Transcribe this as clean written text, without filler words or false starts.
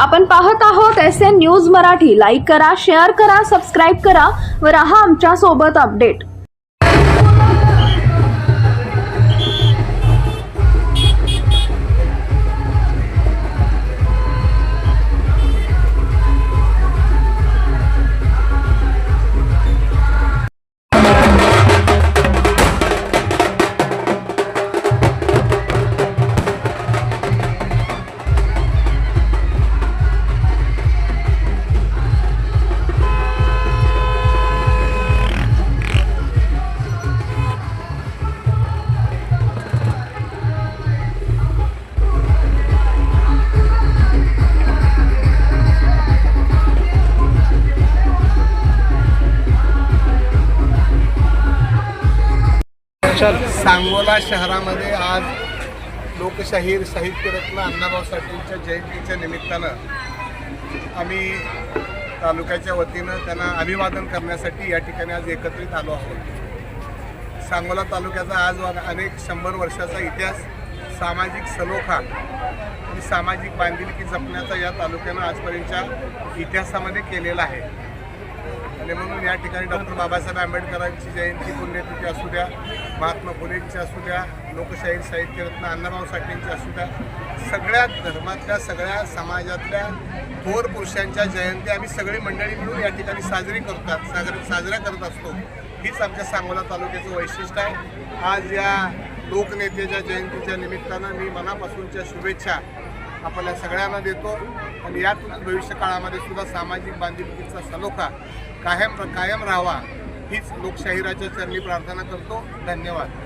आपण पाहत आहोत SN न्यूज मराठी। लाईक करा, शेअर करा, सबस्क्राईब करा व रहा आमच्या सोबत अपडेट। सांगोला शहरामध्ये आज लोकशाहीर साहित्यरत्न अण्णाभाऊ साठेंच्या जयंतीच्या निमित्तानं आम्ही तालुक्याच्या वतीनं त्यांना अभिवादन करण्यासाठी या ठिकाणी आज एकत्रित आलो आहोत। सांगोला तालुक्याचा आज अनेक 100 वर्षाचा इतिहास, सामाजिक सलोखा आणि सामाजिक बांधिलकी जपण्याचा या तालुक्यानं आजपर्यंतच्या इतिहासामध्ये केलेला आहे। आणि म्हणून या ठिकाणी डॉक्टर बाबासाहेब आंबेडकरांची जयंती पुण्यतिथी असू द्या, महात्मा फुलेंची असू द्या, लोकशाहीर साहित्यरत्न अण्णाभाऊ साठेंची असू द्या, सगळ्या धर्मातल्या, सगळ्या समाजातल्या थोर पुरुषांच्या जयंती आम्ही सगळी मंडळी मिळून या ठिकाणी साजऱ्या करत असतो। हीच आमच्या सांगोला तालुक्याचं वैशिष्ट्य आहे। आज या लोकनेत्याच्या जयंतीच्या निमित्तानं मी मनापासूनच्या शुभेच्छा आपल्या सगळ्यांना देतो आणि यातूनच भविष्य काळामध्ये सुद्धा सामाजिक बांधिलकीचा सलोखा कायम राहावा हीच लोकशाहीराच्या चरणी प्रार्थना करतो। धन्यवाद।